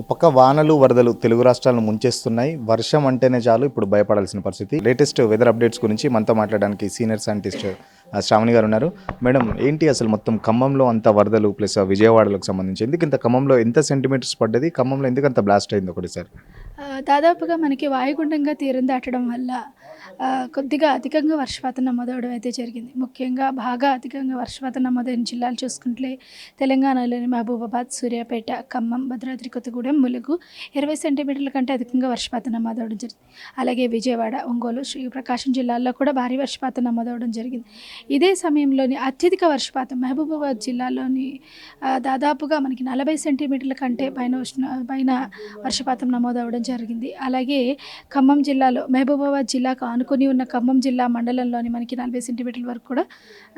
పక్క వానలు వరదలు తెలుగు రాష్ట్రాలను ముంచేస్తున్నాయి. వర్షం అంటేనే చాలు ఇప్పుడు భయపడాల్సిన పరిస్థితి. లేటెస్ట్ వెదర్ అప్డేట్స్ గురించి మనతో మాట్లాడడానికి సీనియర్ సైంటిస్ట్ శ్రావణి గారు ఉన్నారు. మేడం, ఏంటి అసలు మొత్తం ఖమ్మంలో అంత వరదలు ప్లస్ విజయవాడలకు సంబంధించి ఎందుకు ఇంత ఖమ్మంలో ఎంత సెంటీమీటర్స్ పడ్డది, ఖమ్మంలో ఎందుకు అంత బ్లాస్ట్ అయింది ఒకటిసారి? దాదాపుగా మనకి వాయుగుండంగా తీరం దాటడం వల్ల కొద్దిగా అధికంగా వర్షపాతం నమోదవడం అయితే జరిగింది. ముఖ్యంగా బాగా అధికంగా వర్షపాతం నమోదైన జిల్లాలు చూసుకుంటే తెలంగాణలోని మహబూబాబాద్, సూర్యాపేట, ఖమ్మం, భద్రాద్రి కొత్తగూడెం, ములుగు 20 సెంటీమీటర్ల కంటే అధికంగా వర్షపాతం నమోదవడం జరిగింది. అలాగే విజయవాడ, ఒంగోలు, ప్రకాశం జిల్లాల్లో కూడా భారీ వర్షపాతం నమోదవడం జరిగింది. ఇదే సమయంలోని అత్యధిక వర్షపాతం మహబూబాబాద్ జిల్లాలోని దాదాపుగా మనకి 40 సెంటీమీటర్ల కంటే పైన వర్షపాతం నమోదవడం జరిగింది. అలాగే ఖమ్మం జిల్లాలో మహబూబాబాద్ జిల్లాకు ఆనుకొని ఉన్న ఖమ్మం జిల్లా మండలంలోని మనకి 40 సెంటీమీటర్ల వరకు కూడా,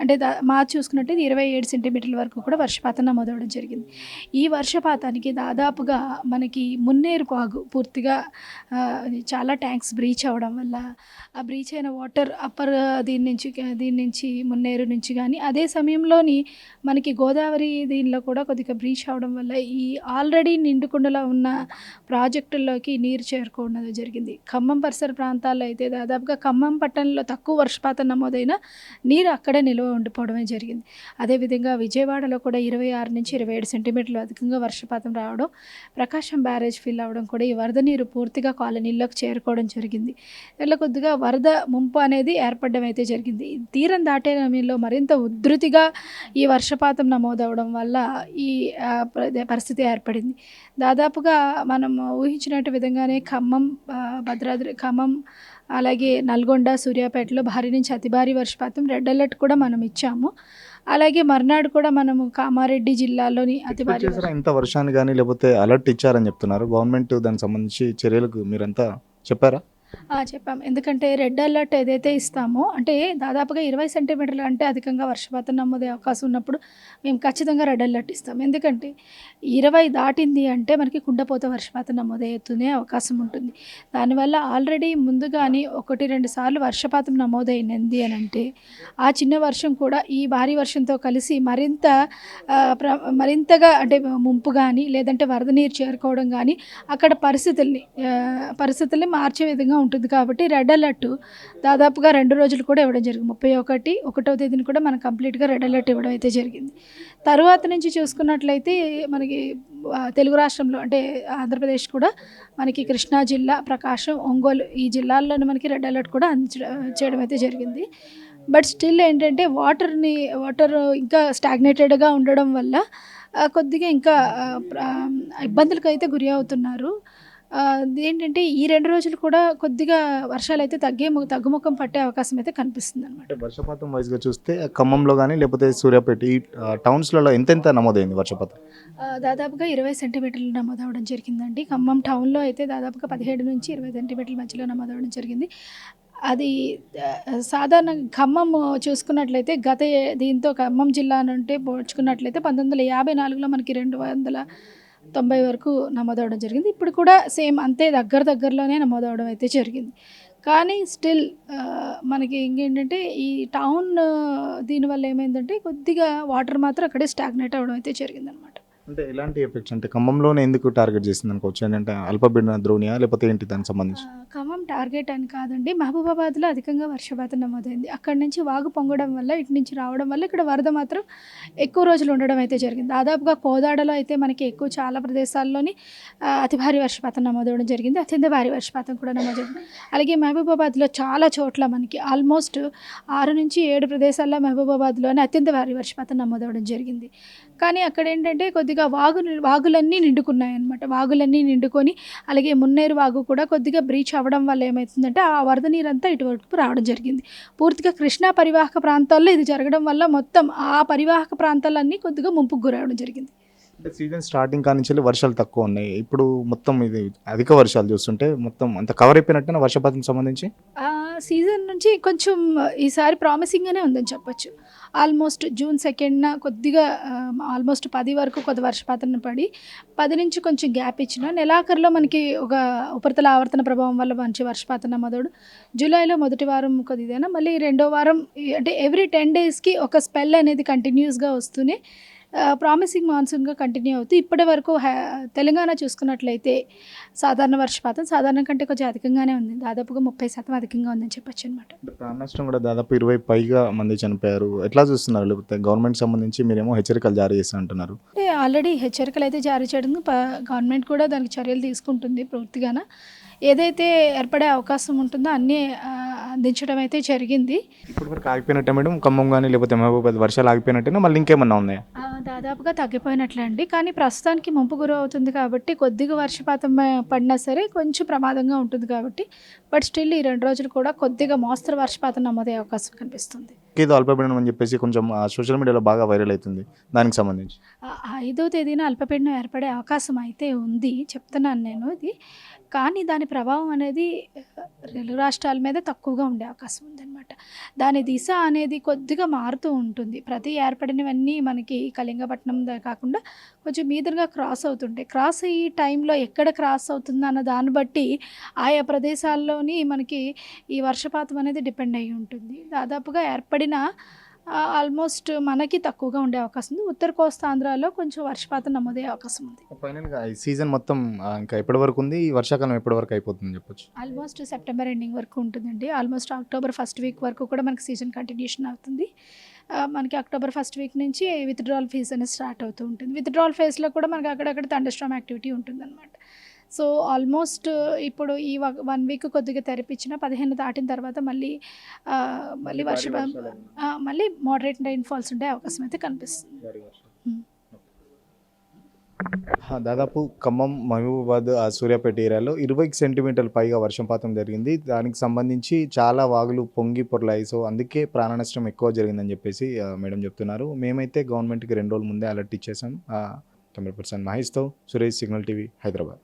అంటే మార్చి చూసుకున్నట్టయితే 27 సెంటీమీటర్ల వరకు కూడా వర్షపాతం నమోదవడం జరిగింది. ఈ వర్షపాతానికి దాదాపుగా మనకి మున్నేరు వాగు పూర్తిగా చాలా ట్యాంక్స్ బ్రీచ్ అవ్వడం వల్ల ఆ బ్రీచ్ అయిన వాటర్ అప్పర్ దీని నుంచి మున్నేరు నుంచి కానీ, అదే సమయంలోని మనకి గోదావరి దీనిలో కూడా కొద్దిగా బ్రీచ్ అవ్వడం వల్ల ఈ ఆల్రెడీ నిండుకుండలో ఉన్న ప్రాజెక్టుల్లోకి నీరు చేరుకోవడం జరిగింది. ఖమ్మం పరిసర ప్రాంతాల్లో అయితే దాదాపుగా ఖమ్మం పట్టణంలో తక్కువ వర్షపాతం నమోదైన నీరు అక్కడే నిల్వ ఉండిపోవడమే జరిగింది. అదేవిధంగా విజయవాడలో కూడా 26 నుంచి 27 సెంటీమీటర్లు అధికంగా వర్షపాతం రావడం, ప్రకాశం బ్యారేజ్ ఫిల్ అవ్వడం కూడా ఈ వరద నీరు పూర్తిగా కాలనీల్లోకి చేరుకోవడం జరిగింది. ఇలా కొద్దిగా వరద ముంపు అనేది ఏర్పడడం అయితే జరిగింది. తీరం దాటే సమయంలో మరింత ఉధృతిగా ఈ వర్షపాతం నమోదవడం వల్ల ఈ పరిస్థితి ఏర్పడింది. దాదాపుగా మనం ఊహించినట్టు విధంగానే ఖమ్మం అలాగే నల్గొండ, సూర్యాపేటలో భారీ నుంచి అతి భారీ వర్షపాతం, రెడ్ అలర్ట్ కూడా మనం ఇచ్చాము. అలాగే మర్నాడు కూడా మనము కామారెడ్డి జిల్లాలోని అతి భారీ ఇంత వర్షాన్ని కానీ లేకపోతే అలర్ట్ ఇచ్చారని చెప్తున్నారు. గవర్నమెంట్ దానికి సంబంధించి చర్యలకు మీరంతా చెప్పారా? చెప్పాం. ఎందుకంటే రెడ్ అలర్ట్ ఏదైతే ఇస్తామో, అంటే దాదాపుగా 20 సెంటీమీటర్ల అంటే అధికంగా వర్షపాతం నమోదయ్యే అవకాశం ఉన్నప్పుడు మేము ఖచ్చితంగా రెడ్ అలర్ట్ ఇస్తాం. ఎందుకంటే 20 దాటింది అంటే మనకి కుండపోత వర్షపాతం నమోదవుతూనే అవకాశం ఉంటుంది. దానివల్ల ఆల్రెడీ ముందుగానే 1-2 సార్లు వర్షపాతం నమోదైంది అని అంటే ఆ చిన్న వర్షం కూడా ఈ భారీ వర్షంతో కలిసి మరింతగా అంటే ముంపు కానీ లేదంటే వరద నీరు చేరుకోవడం కానీ అక్కడ పరిస్థితుల్ని మార్చే విధంగా ఉంటుంది. కాబట్టి రెడ్ అలర్ట్ దాదాపుగా 2 రోజులు కూడా ఇవ్వడం జరిగింది. 31వ తేదీని కూడా మనం కంప్లీట్గా రెడ్ అలర్ట్ ఇవ్వడం అయితే జరిగింది. తర్వాత నుంచి చూసుకున్నట్లయితే మనకి తెలుగు రాష్ట్రంలో అంటే ఆంధ్రప్రదేశ్ కూడా మనకి కృష్ణా జిల్లా, ప్రకాశం, ఒంగోలు ఈ జిల్లాల్లోనే మనకి రెడ్ అలర్ట్ కూడా చేయడం అయితే జరిగింది. బట్ స్టిల్ ఏంటంటే వాటర్ ఇంకా స్టాగ్నేటెడ్గా ఉండడం వల్ల కొద్దిగా ఇంకా ఇబ్బందులకు అయితే గురి అవుతున్నారు. ఏంటంటే ఈ 2 రోజులు కూడా కొద్దిగా వర్షాలు అయితే తగ్గుముఖం పట్టే అవకాశం అయితే కనిపిస్తుంది అనమాట. వర్షపాతం వైజ్గా చూస్తే ఖమ్మంలో కానీ లేకపోతే సూర్యాపేట ఈ టౌన్స్లలో ఎంత నమోదైంది వర్షపాతం? దాదాపుగా 20 సెంటీమీటర్లు నమోదవడం జరిగిందండి. ఖమ్మం టౌన్లో అయితే దాదాపుగా 17 నుంచి 20 సెంటీమీటర్ల మధ్యలో నమోదవడం జరిగింది. అది సాధారణంగా ఖమ్మం చూసుకున్నట్లయితే దీంతో ఖమ్మం జిల్లా నుండి పోల్చుకున్నట్లయితే 1954లో మనకి 290 వరకు నమోదవడం జరిగింది. ఇప్పుడు కూడా సేమ్ అంతే దగ్గరలోనే నమోదవడం అయితే జరిగింది. కానీ స్టిల్ మనకి ఇంకేంటంటే ఈ టౌన్ దీనివల్ల ఏమైందంటే కొద్దిగా వాటర్ మాత్రం అక్కడే స్టాగ్నేట్ అవ్వడం అయితే జరిగిందనమాట. అంటే ఎలాంటి ఎఫెక్ట్స్, అంటే ఖమ్మంలోనే ఎందుకు టార్గెట్ చేసింది అనుకోవచ్చు? ఏంటంటే అల్పపీడన ద్రోణియా లేకపోతే ఏంటి దానికి సంబంధించి? ఖమ్మం టార్గెట్ అని కాదండి, మహబూబాబాద్లో అధికంగా వర్షపాతం నమోదైంది. అక్కడి నుంచి వాగు పొంగడం వల్ల ఇటు నుంచి రావడం వల్ల ఇక్కడ వరద మాత్రం ఎక్కువ రోజులు ఉండడం అయితే జరిగింది. దాదాపుగా కోదాడలో అయితే మనకి చాలా ప్రదేశాల్లోని అతి భారీ వర్షపాతం నమోదవడం జరిగింది. అత్యంత భారీ వర్షపాతం కూడా నమోదైంది. అలాగే మహబూబాబాద్లో చాలా చోట్ల మనకి ఆల్మోస్ట్ 6 నుంచి 7 ప్రదేశాల్లో మహబూబాబాద్లోనే అత్యంత భారీ వర్షపాతం నమోదవడం జరిగింది. కానీ అక్కడ ఏంటంటే కొద్దిగా వాగులన్నీ నిండుకున్నాయన్నమాట. వాగులన్నీ నిండుకొని అలాగే మున్నేరు వాగు కూడా కొద్దిగా బ్రీచ్ అవ్వడం వల్ల ఏమవుతుందంటే ఆ వరద నీరంతా ఇటువైపు రావడం జరిగింది. పూర్తిగా కృష్ణా పరివాహక ప్రాంతాల్లో ఇది జరగడం వల్ల మొత్తం ఆ పరివాహక ప్రాంతాలన్నీ కొద్దిగా ముంపుకు గురవడం జరిగింది. అంటే సీజన్ స్టార్టింగ్ కానించి వర్షాలు తక్కువ ఉన్నాయి. ఇప్పుడు మొత్తం ఇది అధిక వర్షాలు చూస్తుంటే మొత్తం అంత కవర్ అయిపోయినట్టు వర్షపాతం సంబంధించి సీజన్ నుంచి కొంచెం ఈసారి ప్రామిసింగ్గానే ఉందని చెప్పొచ్చు. ఆల్మోస్ట్ జూన్ 2న కొద్దిగా ఆల్మోస్ట్ 10 వరకు కొద్ది వర్షపాతం పడి 10 నుంచి కొంచెం గ్యాప్ ఇచ్చిన నెలాఖరులో మనకి ఒక ఉపరితల ఆవర్తన ప్రభావం వల్ల మంచి వర్షపాతం నమోదవడం, జూలైలో మొదటి వారం కొద్దిదైనా మళ్ళీ రెండో వారం అంటే ఎవ్రీ 10 డేస్కి ఒక స్పెల్ అనేది కంటిన్యూస్గా వస్తూనే ప్రామిసింగ్ మాన్సూన్గా కంటిన్యూ అవుతూ ఇప్పటి వరకు తెలంగాణ చూసుకున్నట్లయితే సాధారణ వర్షపాతం సాధారణ కంటే కొంచెం అధికంగానే ఉంది, దాదాపుగా 30% అధికంగా ఉందని చెప్పొచ్చు అనమాట. ప్రాణ నష్టం కూడా దాదాపు 20 పైగా మంది చనిపోయారు. ఎట్లా చూస్తున్నారు? లేకపోతే గవర్నమెంట్ సంబంధించి మీరేమో హెచ్చరికలు జారీ చేస్తా అంటున్నారు. అంటే ఆల్రెడీ హెచ్చరికలు అయితే జారీ చేయడం గవర్నమెంట్ కూడా దానికి చర్యలు తీసుకుంటుంది పూర్తిగాన. ఏదైతే ఏర్పడే అవకాశం ఉంటుందో అన్నీ అందించడం అయితే జరిగింది. ఇప్పటివరకు ఆగిపోయినట్టే మేడం ఖమ్మం కానీ లేకపోతే మహబూబాద్ వర్షాలు ఆగిపోయినట్టేనా మళ్ళీ ఇంకేమన్నా ఉన్నాయా? దాదాపుగా తగ్గిపోయినట్లే అండి, కానీ ప్రస్తుతానికి ముంపు గురి అవుతుంది కాబట్టి కొద్దిగా వర్షపాతం పడినా సరే కొంచెం ప్రమాదంగా ఉంటుంది కాబట్టి, బట్ స్టిల్ ఈ 2 రోజులు కూడా కొద్దిగా మోస్తరు వర్షపాతం నమోదయ్యే అవకాశం కనిపిస్తుంది. ఏదో అల్పపీడనం అని చెప్పేసి కొంచెం సోషల్ మీడియాలో బాగా వైరల్ అవుతుంది, దానికి సంబంధించి 5వ తేదీన అల్పపీడనం ఏర్పడే అవకాశం అయితే ఉంది చెప్తున్నాను నేను ఇది, కానీ దాని ప్రభావం అనేది రెండు రాష్ట్రాల మీద తక్కువగా ఉండే అవకాశం ఉందన్నమాట. దాని దిశ అనేది కొద్దిగా మారుతూ ఉంటుంది. ప్రతి ఏర్పడినవన్నీ మనకి కళింగపట్నం కాకుండా కొంచెం మీదుగా క్రాస్ అవుతుంటాయి. క్రాస్ అయ్యే టైంలో ఎక్కడ క్రాస్ అవుతుంది అన్న దాన్ని బట్టి ఆయా ప్రదేశాల్లోని మనకి ఈ వర్షపాతం అనేది డిపెండ్ అయ్యి ఉంటుంది. దాదాపుగా ఏర్పడిన ఆల్మోస్ట్ మనకి తక్కువగా ఉండే అవకాశం ఉంది. ఉత్తర కోస్తాంధ్రాలో కొంచెం వర్షపాతం నమోదయ్యే అవకాశం ఉంది. ఫైనల్గా ఈ సీజన్ మొత్తం ఇంకా ఎప్పటి వరకు ఉంది? ఈ వర్షాకాలం ఎప్పటి వరకు అయిపోతుంది చెప్పొచ్చు? ఆల్మోస్ట్ సెప్టెంబర్ ఎండింగ్ వరకు ఉంటుందండి. ఆల్మోస్ట్ అక్టోబర్ ఫస్ట్ వీక్ వరకు కూడా మనకి సీజన్ కంటిన్యూషన్ అవుతుంది. మనకి అక్టోబర్ ఫస్ట్ వీక్ నుంచి విత్డ్రాల్ ఫేజ్ అనేది స్టార్ట్ అవుతూ ఉంటుంది. విత్డ్రాల్ ఫేజ్లో కూడా మనకి అక్కడక్కడ థండర్స్టార్మ్ యాక్టివిటీ ఉంటుందన్నమాట. సో ఆల్మోస్ట్ ఇప్పుడు ఈ 1 వీక్ కొద్దిగా తెరపించిన 15 దాటిన తర్వాత మళ్ళీ మళ్ళీ మోడరేట్ రైన్ఫాల్స్ ఉండే అవకాశం అయితే కనిపిస్తుంది. దాదాపు ఖమ్మం, మహబూబాబాద్, సూర్యాపేట ఏరియాలో 20 సెంటీమీటర్ల పైగా వర్షపాతం జరిగింది. దానికి సంబంధించి చాలా వాగులు పొంగి పొర్లాయి. సో అందుకే ప్రాణ నష్టం ఎక్కువ జరిగిందని చెప్పేసి మేడం చెప్తున్నారు. మేమైతే గవర్నమెంట్కి 2 రోజుల ముందే అలర్ట్ ఇచ్చేసాం. కెమెరా పర్సన్ మహేష్తో సురేష్, సిగ్నల్ టీవీ, హైదరాబాద్.